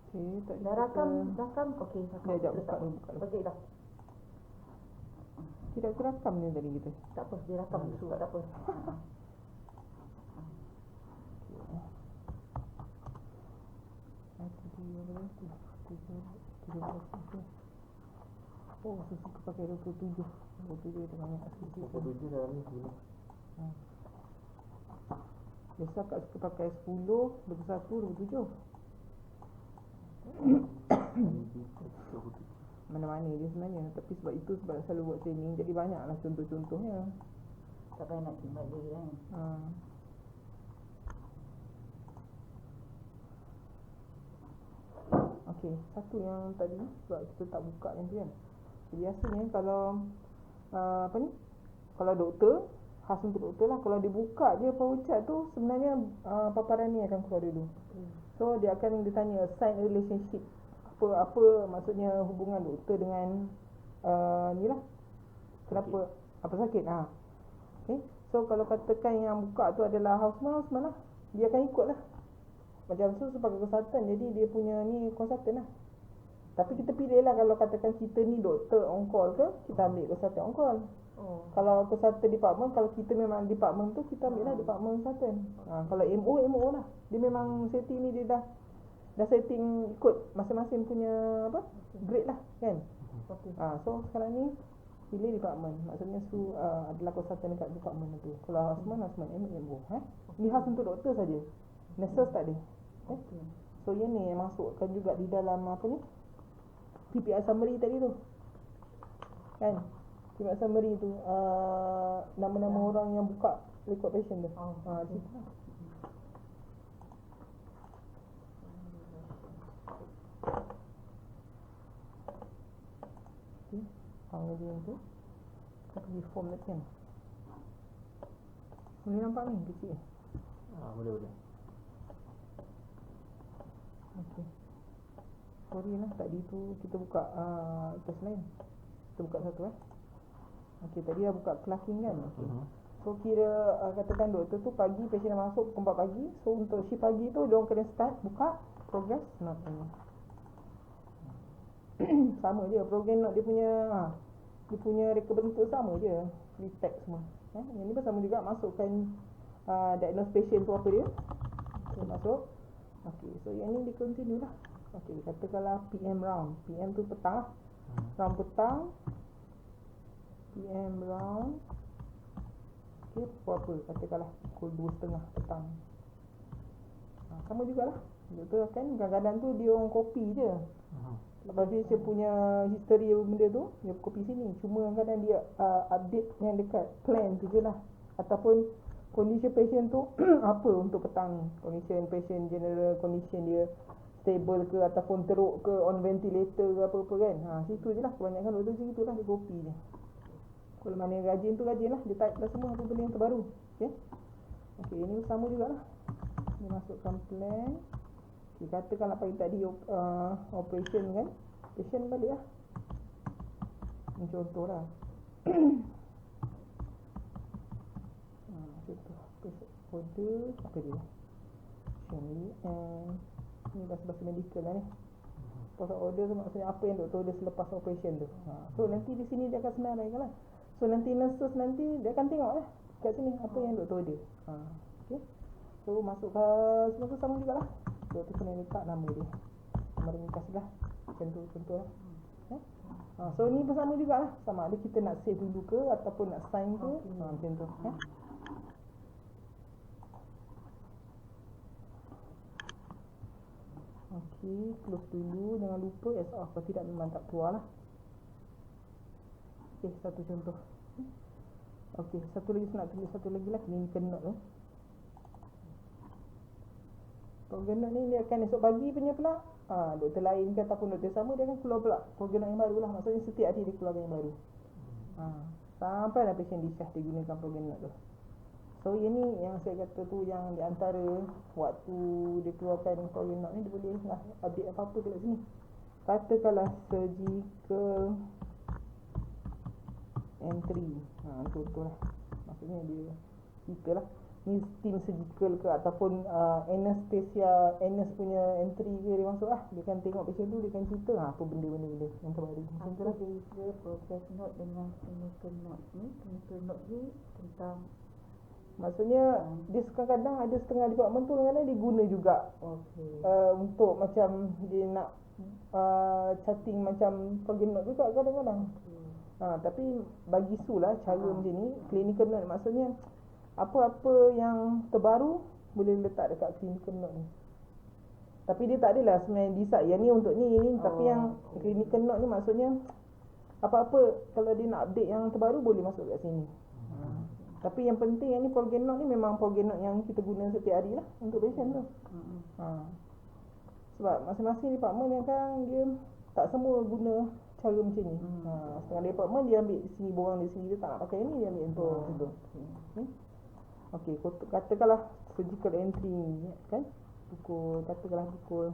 Okey, tak Dah rakam. Okey, Sekejap, buka dulu. Okey dah. Tidak aku rakam ni tadi kita. Tak apa, dia rakam dulu, tak apa. Oh, saya suka pakai 27. 27 kita banyak kat situ. 27 dalam ni 10. Biasa kat suka pakai 10, 21, 27. Mana-mana je sebenarnya. Tapi sebab itu, sebab selalu buat training, jadi banyaklah contoh-contohnya. Tak payah nak timbal dia kan. Okey, satu yang tadi sebab kita tak buka yang tu kan. Biasanya kalau kalau doktor, khas untuk doktor lah, kalau dibuka je power chart tu, sebenarnya paparan ni akan keluar dulu. So dia akan ditanya sign relationship. Apa maksudnya hubungan doktor dengan ni lah. Kenapa? Apa sakit? Okay. So kalau katakan yang buka tu adalah houseman lah, dia akan ikut lah. Macam tu sebagai konsultan, jadi dia punya ni konsultan lah. Tapi kita pilih lah, kalau katakan kita ni doktor on call ke, kita ambil konsultan on call. Kalau konsultan department, kalau kita memang department tu, kita ambil lah department konsultan. Kalau MO lah, dia memang setting ni, dia dah setting ikut masing-masing punya grade lah kan. So sekarang ni pilih department, maksudnya adalah konsultan dekat department tu. Kalau houseman MO. Ni khas untuk doktor saja, nurses tak ada. So yang ni masukkan juga di dalam PPR summary tadi tu kan. PPR summary tu nama-nama orang yang buka record patient tu. Situ lah. Kemudian tu kita pergi form lagi kan. Boleh nampak ni kecil. Boleh. Okey. Sorry lah, tadi tu kita buka test lain. Kita buka satu Okey, tadi dah buka clerking kan. So kira katakan doktor tu pagi patient dah masuk pukul 4 pagi. So untuk shift pagi tu diorang kena start buka progress note ni. Sama je program note dia punya reka bentuk sama je, free text semua. Yang ni pun sama juga, masukkan diagnose patient tu apa dia. Masuk. Okey, so yang ni di continue lah. Okey, katakanlah PM round. PM tu petang lah. Round petang. PM round. Okey, apa katakanlah pukul 2.30 petang. Sama jugalah. Doktor kan kadang-kadang tu dia orang copy je. Lepas dia punya history benda tu, dia copy sini. Cuma kadang-kadang dia update yang dekat plan tu je lah. Ataupun condition patient tu apa untuk petang ni. Condition patient, general condition dia stable ke ataupun teruk ke, on ventilator ke apa-apa kan. Situ je lah. Kebanyakan doktor macam itulah, dia copy je. Kalau mana yang rajin tu rajin lah. Dia type dah semua apa benda yang terbaru. Okey, ini sama jugalah. Dia masukkan plan. Okay, katakan lah pagi tadi operation kan, patient balik lah. Ini contoh lah. Contoh kode apa dia ni bahasa medical lah ni. Pasal order tu maksudnya apa yang doktor order selepas operation tu. So nanti di sini dia akan senaraikan lah. So nanti nurses nanti dia akan tengok lah kat sini apa yang doktor order. Okay. So masukkan semua tu sama juga lah. Doktor kena letak nama dia, nama ringkas lah, contoh lah. So ni pun sama juga lah, sama ada kita nak save dulu ke ataupun nak sign ke. Macam tu Okey, close dulu, jangan lupa SR, kalau tidak memang tak keluar lah. Okey, satu contoh. Okey, satu lagi nak tulis satu lagi lah, clinical note tu. Program note ni dia akan esok pagi punya pula doktor lain ke ataupun doktor sama, dia akan keluar pula program note yang baru lah. Maksudnya setiap hari dia keluarkan yang baru. Sampai dah patient discharge dia gunakan program note tu. So ini yang saya kata tu, yang di antara waktu dia keluarkan program note ni, dia boleh lah update apa-apa kat sini. Katakanlah surgical entry, contoh lah. Maksudnya dia kita lah ni steam surgical ke ataupun anest punya entry ke dia masuk lah. Dia akan tengok patient tu, dia akan cerita apa benda-benda yang terbaru. Macam tu Apa lah. beza progress note dengan clinical note ni? Clinical note ni tentang Maksudnya dia kadang-kadang ada setengah department tu kadang-kadang dia guna juga untuk macam dia nak chatting macam target note juga kadang-kadang. Tapi bagi Su lah cara macam ni, clinical note maksudnya apa-apa yang terbaru boleh letak dekat clinical note ni. Tapi dia tak adalah sebenarnya decide yang ni untuk ni, tapi yang clinical note ni maksudnya apa-apa kalau dia nak update yang terbaru boleh masuk kat sini. Tapi yang penting yang ni program note ni memang program note yang kita guna setiap hari lah untuk patient tu. Sebab masing-masing department yang kan dia tak semua guna cara macam ni. Setengah department dia ambil di sini, borang di sini, dia tak nak pakai ni, dia ambil untuk situ. Okey, katakanlah surgical entry ni kan, katakanlah pukul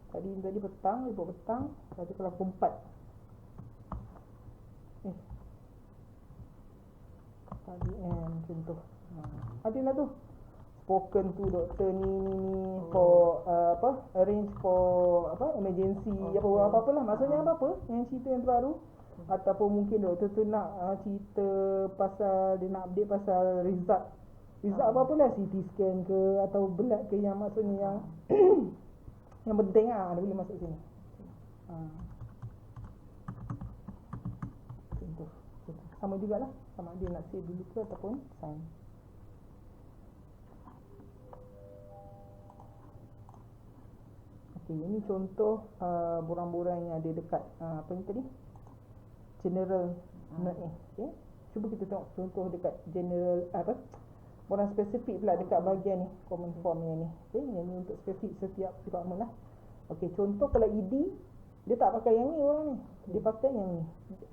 tadi petang, report petang, katakanlah pukul 4. Tadi contoh. Adalah tu. Spoken to doktor ni for arrange for emergency apa-apalah. Maksudnya apa-apa yang cerita yang terbaru ataupun mungkin doktor tu nak cerita pasal dia nak update pasal result apa-apalah, CT scan ke atau blood ke yang maksudnya yang yang penting dia boleh masuk sini. Contoh. Sama jugalah, sama dia nak save dulu ke ataupun sign. Okey, ini contoh borang-borang yang ada dekat apa ni tadi? General note ni. Okey. Cuba kita tengok contoh dekat general borang spesifik pula dekat bahagian ni, common form yang ni. Okey, yang ni untuk spesifik setiap department lah. Okey, contoh kalau ED dia tak pakai yang ni borang ni. Dia pakai yang ni.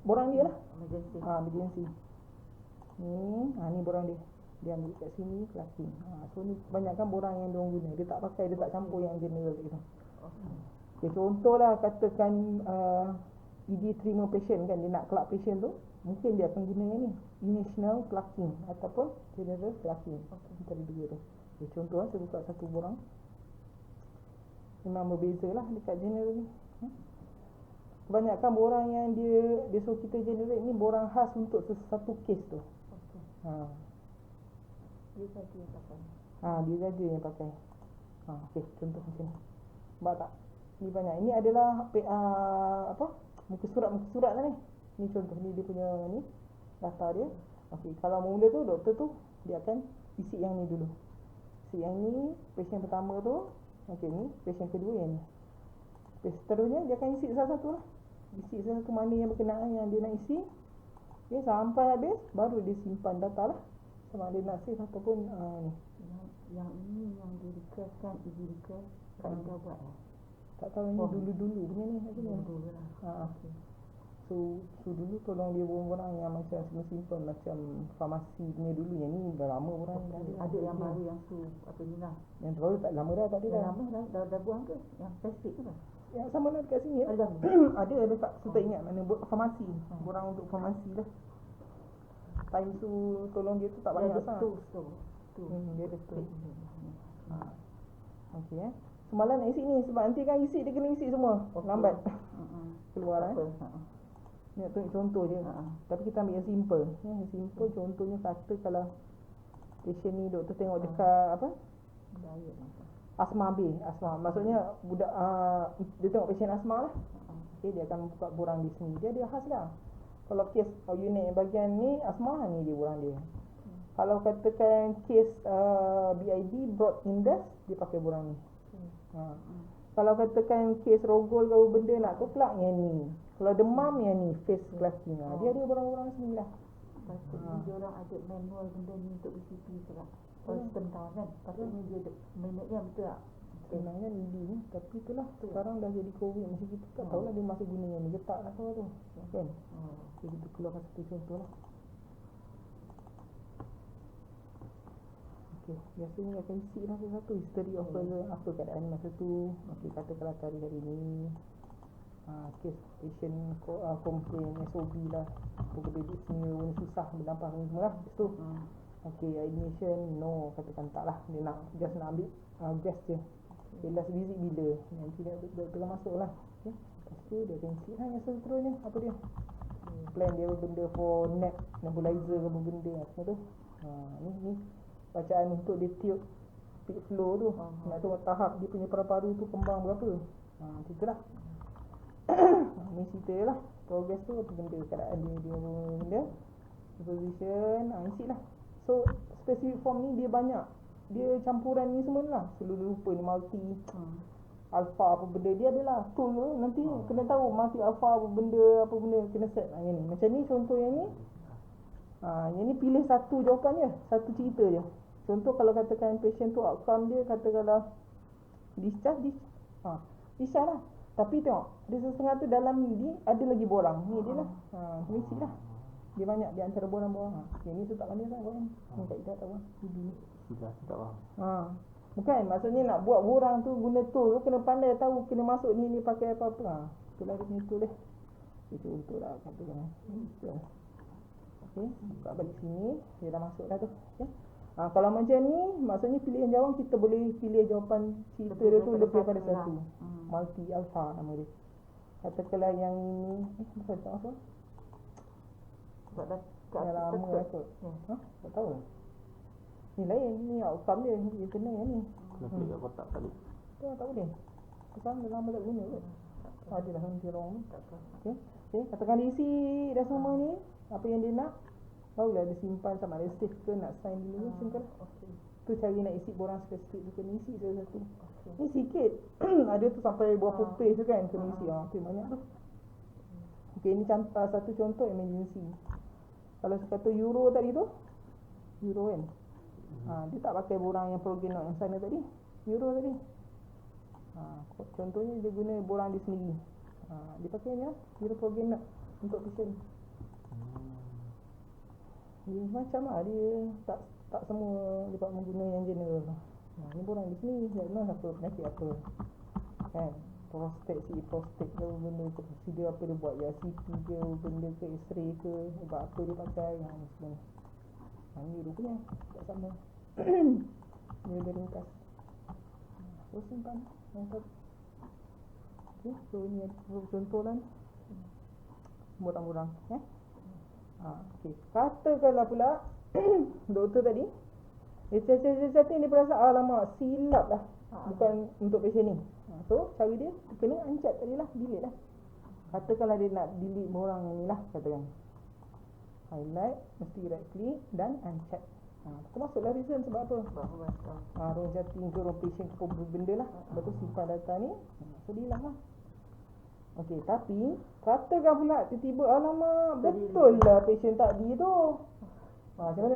Borang dia lah. Emergency. Ni borang dia. Dia ambil kat sini, clasking. So ni kebanyakan borang yang diorang guna. Dia tak pakai, dia tak campur yang general kat situ. Okay, contohlah katakan ED terima patient kan, dia nak clerk patient tu, mungkin dia akan guna yang ni, initial clerking ataupun general clerking. Antara dua tu. Okay, contoh saya buka satu borang. Memang berbeza lah dekat general ni. Kebanyakan borang yang dia suruh kita generate ni borang khas untuk satu case tu. dia saja yang pakai. Dia saja yang pakai. Okey, contoh macam ni. Nampak tak? Ni banyak. Ini adalah muka surat lah ni. Ni contoh ni dia punya ni data dia. Okey, kalau mula tu doktor tu dia akan isi yang ni dulu. Isi yang ni patient pertama tu. Okey, ni patient kedua yang ni. Seterusnya dia akan isi satu-satu lah. Isi satu mana yang berkenaan yang dia nak isi. Okay, sampai habis baru dia simpan data lah. Sama ada nak save ataupun ni. Yang ini yang di request kan, easy request Kak Ida buat Tak tahu ni dulu-dulu punya ni macam ni. Dulu lah. Okay. So dulu tolong dia orang yang macam simple macam farmasi punya dulu. Yang ni dah lama orang ada yang baru yang apa ni lah. Yang baru tak lama dah, tak ada dah. Lama dah buang ke? Yang spesifik ke? Yang sama lah dekat sini. Ada. Ada tak, saya tak ingat mana farmasi. Borang untuk farmasi lah. Time tu tolong dia tu tak banyak sangat. Dia ada tu. Okey Semalam nak isi ni sebab nanti kan isi dia kena isi semua. Lambat. Keluar Ni nak tunjuk contoh je. Tapi kita ambil yang simple. Yang simple contohnya kata kalau patient ni doktor tengok dekat asma B. Maksudnya budak dia tengok patient asma lah. Okey, dia akan buka borang di sini. Dia khas lah. Kalau case unit yang bahagian ni asma ni dia borang dia. Kalau katakan case BID broad index dia pakai borang ni. Kalau katakan case rogol ke benda nak tu plug yang ni. Kalau demam yang ni face clasking. Dia ada borang-borang sini lah. Dia orang ada manual benda ni untuk BCP pula. Sistem tahu kan. Patutnya dia ada minute yang betul tak? Sebenarnya ni tapi itulah sekarang dah jadi COVID macam kita tak tahulah dia masih guna yang ni letak lah kalau tu kan. Jadi kita keluarkan satu contoh lah. Okey, biasanya akan isi lah satu history of apa keadaan masa tu. Okey, katakanlah hari ni case patient complain SOB lah, pukul duduk sini susah bernafas semua lah tu. Okay, admission no, katakan tak lah, dia nak just nak ambil gas je. Dia last visit bila, nanti dia doktor masuk lah. Okay. Lepas tu dia akan isi lah yang seterusnya, apa dia plan dia benda for net nebulizer ke apa benda apa tu. Ni bacaan untuk dia tiup peak flow tu. Nak tengok tahap dia punya paru-paru tu kembang berapa. Macam tu lah. Ni cerita lah progress tu, apa benda keadaan dia apa benda position, isi lah. So specific form ni dia banyak, dia campuran ni semua lah, selalu lupa ni multi alpha apa benda, dia adalah tool tu nanti kena tahu multi alpha apa benda kena set yang ni. Macam ni contoh yang ni pilih satu jawapan je, satu cerita je. Contoh kalau katakan patient tu outcome dia katakanlah discharge lah, tapi tengok dia setengah tu dalam ni ada lagi borang ni dia lah. Mesti lah dia banyak di antara borang-borang. Yang ni tu tak pandai kan borang ni tak kita tahu ini Sudah tak faham. bukan maksudnya nak buat borang tu guna tool tu kena pandai tahu kena masuk ni pakai apa-apa. Itulah dia punya tool itu untuk lah katakan. Okey, buka balik sini dia dah masuk dah tu. Okey. Kalau macam ni maksudnya pilihan jawapan kita boleh pilih jawapan cerita dia tu lebih daripada satu. Multi alpha nama dia. Katakanlah yang ini bukan tak apa. Sebab dah Dah lama lah kot. Tak tahu. Ni lain, ni outcome dia kena yang ni. Kena klik kat kotak kali. Tak boleh. Sekarang dah lama tak guna kot. Ada dah nanti wrong. Okey. Katakan dia isi dah semua ni, apa yang dia nak. Barulah dia simpan sama ada save ke nak sign dulu simpan. Tu cara nak isi borang spesifik tu kena isi satu-satu. Ni sikit. Ada tu sampai berapa page tu kan kena isi. Tu banyak tu. Okey, ni satu contoh emergency. Kalau kata euro tadi tu, euro kan. Dia tak pakai borang yang progenol yang sana tadi. Euro tadi. Contohnya dia guna borang dia sendiri. Dia pakai ni euro progenol untuk patient. Dia macam lah dia tak semua dia tak mengguna yang general. Ni borang di sini diagnose apa penyakit apa. Kan? Prostate ke benda ke prosedur apa dia buat ya CT ke benda ke X-ray ke ubat apa dia pakai semua. Ni rupanya tak sama. Dia lebih ringkas. Terus simpan lengkap. Okay, so ni contoh lah borang-borang okay. Katakanlah pula doktor tadi dia cakap dia perasa alamak silap lah bukan untuk patient ni. So cara dia kena ancat tadi lah, delete lah. Katakanlah dia nak delete borang yang ni lah, katakan highlight, mesti right click dan ancat. Tu masuklah reason sebab apa? Roh jating ke roh patient ke benda lah. Lepas tu simpan data ni, so dia hilang lah. Okey, tapi katakan pula tiba-tiba alamak betul lah patient tadi tu. Macam mana